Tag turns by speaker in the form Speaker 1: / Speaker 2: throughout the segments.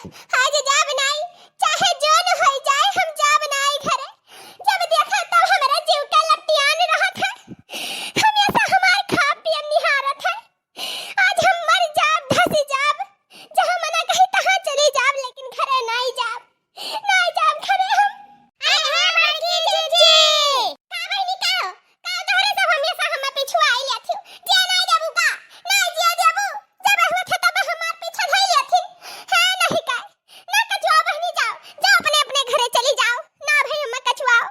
Speaker 1: आज जाब नहीं, चाहे जो न हो जाए हम जाब नहीं घरे। जब देखा तब हमारा जीव का लपटियान रहत है, हमेशा हमार खा पियन निहारत है। आज हम मर जाब धस जाब, जहाँ मना कहीं तहाँ चली जाब, लेकिन घरे नहीं जाब घरे हम। आय हाय बड़की जीजी का बहनी का तोहरे सब हमेशा हम पिछुआ आई लेथि। जे नहीं जाबू का नहीं जे देबू, जब होत तब हमार पीछे धई लेथि। है नहीं का ना कछुआ बहनी जाओ अपने अपने घरे चली जाओ। ना भाई हम कछुआओ,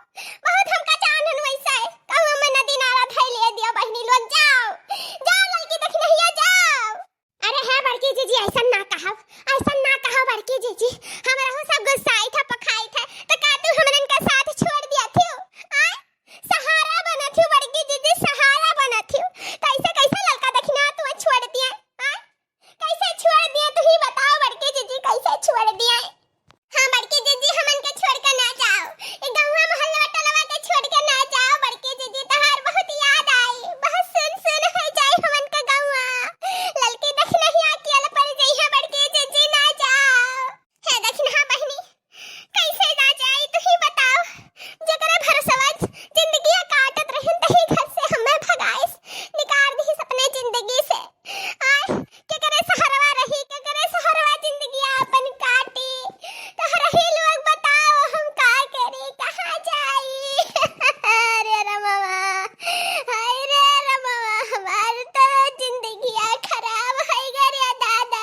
Speaker 1: बहुत हमका जानन वैसा है। कहूं हम नदी नाला धई ले दियो बहनी लोग जाओ लड़की देख नहीं जाओ। अरे है बड़की जीजी ऐसा ना कहो बड़की जीजी, हमरा हो सब गुस्साई था पखाई था तो का तू हमरन का साथ छोड़ दिया थी। आय सहारा बना थी बड़की जीजी, सहारा बना थी। कैसे लड़का देखना तू छोड़ दिया। आय कैसे छोड़ दिया तू ही बताओ बड़की जीजी, कैसे छोड़ दिया। हां बड़की जीजी हमन के छोड़ के ना जाओ, ए गांव मोहल्ला टलवा के छोड़ के ना जाओ बड़की जीजी। तहार बहुत याद आई, बहुत सुन हो जाए हमन का गांवा। लड़की देख नहीं अकेले पड़ गई है बड़की जीजी, ना जाओ। है देखना बहनी कैसे ना जाए तू ही बताओ। जकरा भरोसा जिंदगी काटत रहन तही घर से हमें भगाइस निकाल दी अपने जिंदगी से। आय के करे सहारवा रही, के करे सहारवा जिंदगी अपन काटी। तो रही लोग बताओ हम का करे, कहां जाई। अरे रमवा, हाय रे रमवा, हमार तो जिंदगी खराब हो गई रे दादा।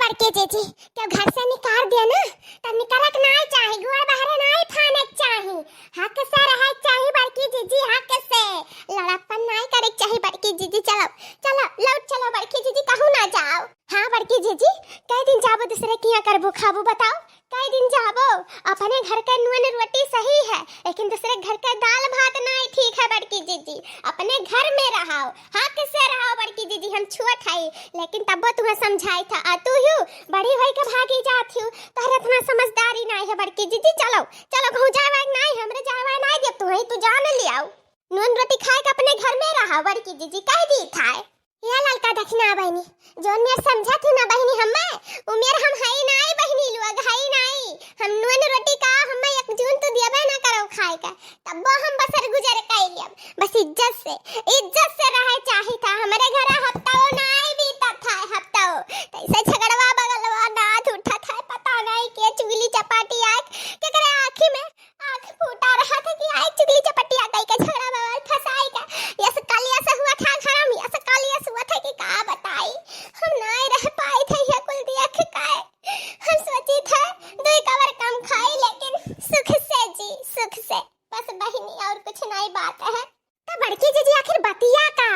Speaker 1: बड़के जीजी क्यों घर से निकाल दिया ना, तब निकलक नहीं चाहिए, गुड़ बाहर नहीं फानक चाहिए। हक से रह चाहिए बड़की जीजी, हक से लड़ापन नहीं करे चाहिए बड़की जीजी। चलो लौट चलो बड़की जीजी, कहूं ना जाओ। हाँ बड़की जीजी कई दिन जाबो दूसरे किया करबो खाबो बताओ। कई दिन जाबो, अपने घर का नून रोटी सही है, लेकिन दूसरे घर का दाल भात नहीं ठीक है बड़की जीजी। अपने घर में रहो, हक से रहो बड़की जीजी। हम छुअत है लेकिन तब तुम्हें समझाई था, आ तू ही बड़ी होई के भागी जाती हूँ। तोहरे इतना समझदारी नहीं है बड़की जीजी। चलो कहूं जावा नहीं, हमरे जावा नहीं दे, तू ही तू जान लियाओ। नून रोटी खाए के अपने घर में रहो बड़की जीजी, कह दी था। या लड़का देखना बहनी जोन मेर समझा थी ना बहनी, हमें उमेर हम है नहीं बहनी लोग है नहीं। हम नून रोटी का हमें एक जून तो दियबे ना करो खाए का, तब हम बसर गुजर कैलियम। बस इज्जत से रहे चाही था। हमारे घर हफ्ताओ नहीं बीता था, हफ्ताओ कैसे झगड़वा बगलवा नाथ उठा था, पता नहीं के चुगली चपाटी आंख के करे आंखी में आंख फूटा रहा था कि आई चुगली चपाटी आ गई के झगड़ा बवाल फसाई का। यस कालिया से हुआ था घर में, यस कालिया से हुआ था कि का बताई। हम नहीं रह पाए थे ये कुल दिया के काय। हम सोची था दो कवर कम खाई, लेकिन सुख से जी, सुख से बस बहनी, और कुछ नहीं बात है। तो बड़की जीजी आखिर बतिया का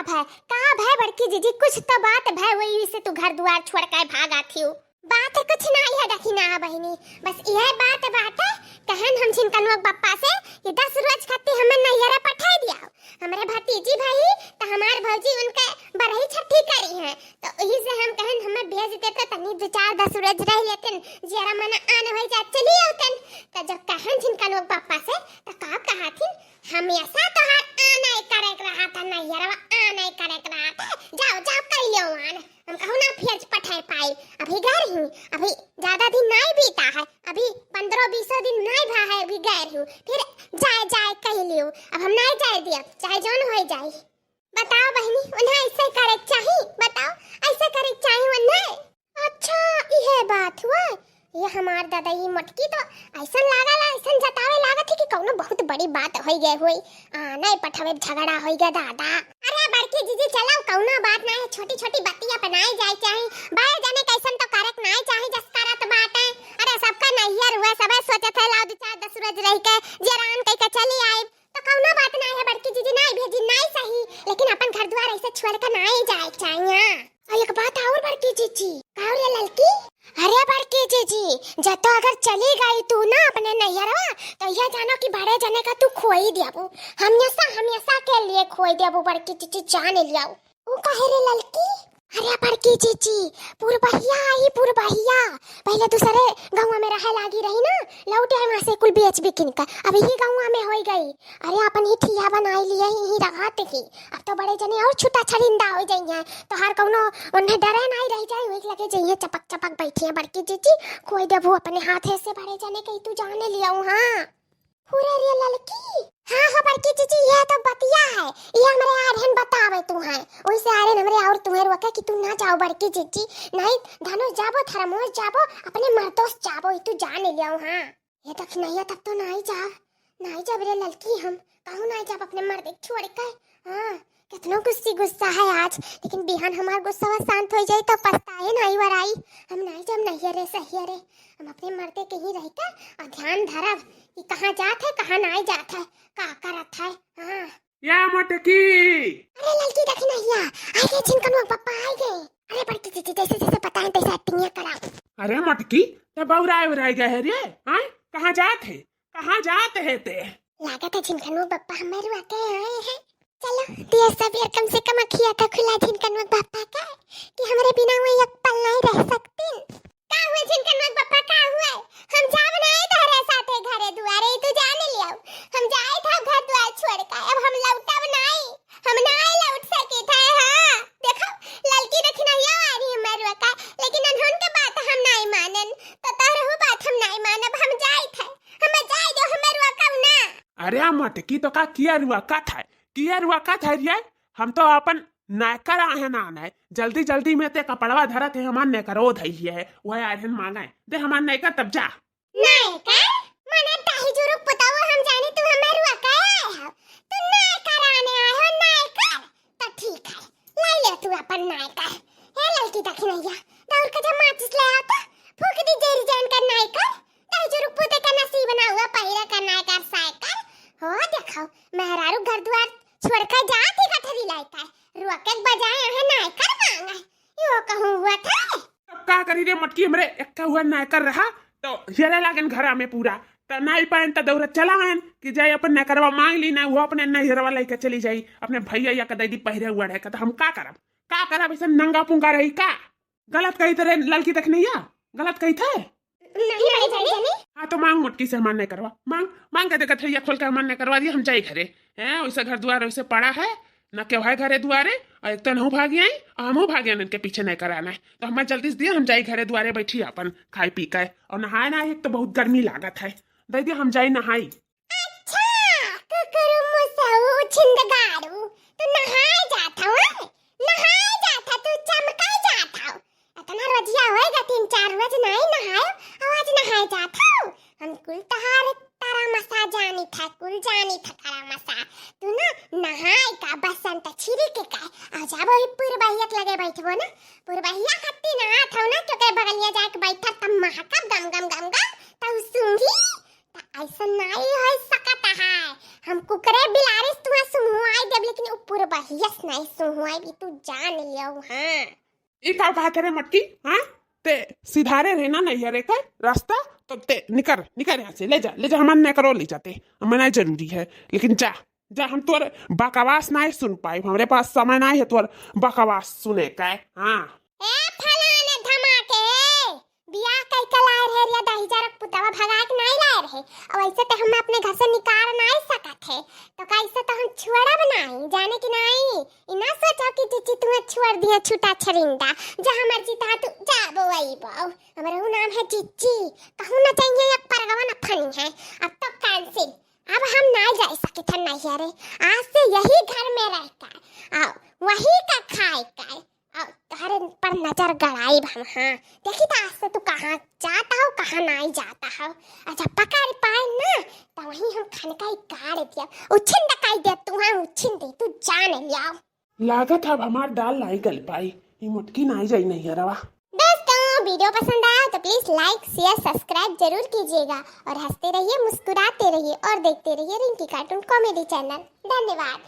Speaker 1: है बड़की जीजी, कुछ तो बात है वही से तू घर द्वार छोड़ के भागा थी। बात कुछ नहीं है देखना बहनी, बस यह बात है कहन हम छिनकनुआ पप्पा से ये 10 रोज खाती हमें नैहरा पठा दिया। हमारे भतीजी भाई तो हमार भौजी उनके बरही छठी करी है, तो वही से हम कहन हमें भेज देते तनी 2-4-10 रोज रह लेतन, जरा मना आन हो जा चली आतन। तो जब कहन छिनकनुआ पप्पा से तो का कहा थी, हमेशा तो हाथ आना करे रहा था नैहरा, आना करे रहा था। जाओ कर लियो आन, हम कहूं ना फिर पठाए पाई। अभी घर ही, अभी ज्यादा दिन नहीं बीता है, अभी 15-20 दिन नहीं भा है, अभी गैर हूँ। फिर जाए कह लियो, अब हम नहीं जाए दिया चाहे जोन हो जाए। बताओ बहनी उन्हें ऐसे करे चाहिए, बताओ ऐसे करे चाहिए उन्हें। अच्छा यह बात हुआ, ये हमार दादा ये मटकी तो ऐसा ऐसा जतावे लागत है कि कौनो बहुत बड़ी बात हो गई हुई। नहीं पठावे झगड़ा हो गया दादा। अरे बड़की जीजी चलो कौनो बात नहीं है, छोटी बातियां बनाई जाए चाहे बाय जाने कैसन तो करक नहीं चाहे जस करत बात है। अरे सबका नैहर हुआ, सब सोचे थे लाओ 2-4-10 रोज रह के जरान कह के चली आए, तो कौनो बात नहीं है बड़की जीजी। नहीं भेजी नहीं सही, लेकिन अपन घर द्वार ऐसे छोड़ के नहीं जाए चाहिए। और एक बात और बड़की जीजी, का रे लड़की, अरे बड़की जीजी जब तो अगर चली गई तू ना अपने नैहरवा, तो यह जानो कि बड़े जने का तू खोई दियाबू, हमेशा के लिए खोई दियाबू बड़की जीजी, जान लियाओ। वो कहे रे लड़की, अरे बड़की चीची पुरबहिया आई पुरबहिया पहले दूसरे गाँव में रहे लागी रही ना लौटे है वहाँ से कुल बेच बिकिन का अब ही गाँव में हो गई। अरे अपन ही ठिया बनाई लिए ही रहते ही अब तो बड़े जने और छुटा छरिंदा हो जाइए तो हर कौनो उन्हें डरे नहीं रह जाए वही लगे जाइए चपक चपक बैठी है बड़की चीची कोई देबू अपने हाथ से बड़े जने कहीं तू जाने लिया हाँ पूरा रे लड़की हाँ हो बड़की चीची ये तो बतिया है ये हमारे आर्यन बतावे तू है ओइसे आर्यन हमरे और तुम्हें रोके कि तू ना जाओ बड़की चीची नहीं धनुष जाबो थरमोस जाबो अपने मर्दोस जाबो तू जान लियो हाँ ये तक नहीं तब तो नहीं जा रे लड़की हम कहूं नहीं जाब अपने मर्द छोड़ के हाँ कितना गुस्सा है आज लेकिन बिहान हमार गुस्सा शांत हो जाए तो पछताए नहीं वराई हम नहीं जब नहीं रे सही रे हम अपने मर्दे के ही रह कर और ध्यान धरब कि कहाँ जात है कहाँ नहीं जात है का करत है हाँ
Speaker 2: या मटकी
Speaker 1: अरे लड़की देख नहीं आगे जिनका पापा आ गए अरे बड़की चीची जैसे जैसे पता है तैसे एक्टिंग कराओ
Speaker 2: अरे मटकी तो बौराए गए है रे हाँ कहाँ जाते है ते
Speaker 1: लागत है जिनका पापा हमारे वाके आए हैं चलो दिया सब यार कम से कम अखिया का खुला जिनका पापा का कि हमारे बिना वो एक पल नहीं रह सकते का हुआ जिनका पापा का हुआ हम जा बनाए तारे साथे घरे दुआरे तू जाने लियो हम जाए था घर द्वार छोड़ के अब हम लौटा बनाए हम ना लौट सके थे हां देखो लड़की देखना या आ रही है मेरे का लेकिन अनहोन के बात हम नहीं मानन तो तारो बात हम नहीं मानब हम जाए थे हम जाए दो हमारे का ना
Speaker 2: अरे मटकी तो का किया रुआ का था रे हम तो अपन नायकर आहे ना आए जल्दी में ते कपड़वा धरत है हमार नेकर ओ धइलिए है वह आर्यन मांगा है दे हमार नायकर तब जा
Speaker 1: नायकर मने ताही जुरुक बताओ हम जाने तू हमारे वाका आया हो तू नायकर आने आया हो नायकर तो ठीक है ले ले तू अपन नायकर हे लड़की तक नहीं दौड़ के जब माचिस ले आता फूक दी जेरी जान कर नायकर ताही जुरुक पुते का नसीब ना हुआ पहिरा का नायकर सायकर हो देखो मेहरारू घर द्वार छोड़ कर जाती कठरी लायकर रुके बजाए है नायकर मांगा यो कहूं हुआ था
Speaker 2: तब का करी रे मटकी हमरे एक्का हुआ नायकर रहा तो हेरे लागन घरा में पूरा तो नाई पान तो दौड़त चला आन कि जाए अपन नायकरवा मांग ली ना वो अपने नहरवा लेके चली जाई अपने भैया या कदैदी पहिरे हुआ है तो हम का करब ऐसा नंगा पुंगा रही का गलत कही तेरे लड़की तक नहीं गलत कही थे
Speaker 1: नहीं
Speaker 2: हाँ तो मांग मुटकी से हमार नहीं करवा मांग के देखा थैया खोल के हमार नहीं करवा दिया हम जाए घरे हैं वैसे घर द्वार वैसे पड़ा है न क्यों है घरे दुआरे और एक तो नहू भागी आई और हमहू भागे इनके पीछे नहीं कराना है तो हमारे जल्दी से दिया हम जाए घरे दुआरे बैठी अपन खाई पी के और नहाए ना एक तो बहुत गर्मी लागत है दे दिया हम जाए नहाई
Speaker 1: अच्छा तो करो मुसाऊ छिंदगारू तो नहाए जाता हूं नहाए जाता तू चमकाए जाता इतना रजिया होएगा 3-4 रोज नहीं नहाए आज नहाए जाता हम कुल तहार तारा मसा जानी था तारा मसा तू ना नहाए का बसंत छिरी के का आ जाबो ही पुरबहियत लगे बैठबो ना पुरबहिया खत्ती नहा था ना तो के बगलिया जाके बैठा तब महकब गम तब सूंघी ऐसा नहीं है सकता है हम कुकरे बिलारिस तू सुहुआई देब लेकिन ऊपर बहियस नहीं सुहुआई भी तू जान लियो हां
Speaker 2: ये का बात है मटकी हाँ ते सिधारे रहना नहीं है का रास्ता तो ते निकर यहाँ से ले जा हमार नहीं करो ले जाते हमें जरूरी है लेकिन जा हम तोर बकवास नहीं सुन पाए हमारे पास समय नहीं है तोर बकवास सुने का हाँ
Speaker 1: ए फलाने धमाके बियाह कई कलाए रहे या दहीजरक पुतवा भगा के नहीं लाए रहे अब ऐसे तो हम अपने घर से निकाल नहीं सकत है तो कैसे तो हम छुड़ा बनाई जाने की नहीं इना सोचो कि चिची तुम्हें छोड़ दिया छूटा छरिंदा जहां मर्जी ता तू जाबो वही बाऊ हमारा नाम है चिची कहूं ना चाहिए एक परगवा न फनी है अब तो कैंसिल अब हम नहीं जा सके थे नहीं रे आज से यही घर में रहकर आओ वही का खाए कर घर पर नजर गड़ाई हम हाँ देखी था आज से तू कहाँ जाता हो कहाँ नहीं जाता हो अच्छा पकड़ पाए ना तो वहीं हम खाने का ही गाड़ दिया उछिन दकाई दे तू हाँ उछिन दे तू जान लिया
Speaker 2: लागत अब हमार दाल लाई गल पाई ये मुटकी नहीं जाई नहीं रवा
Speaker 1: दोस्तों वीडियो पसंद आया तो प्लीज लाइक शेयर सब्सक्राइब जरूर कीजिएगा और हंसते रहिए मुस्कुराते रहिए और देखते रहिए रिंकी कार्टून कॉमेडी चैनल धन्यवाद।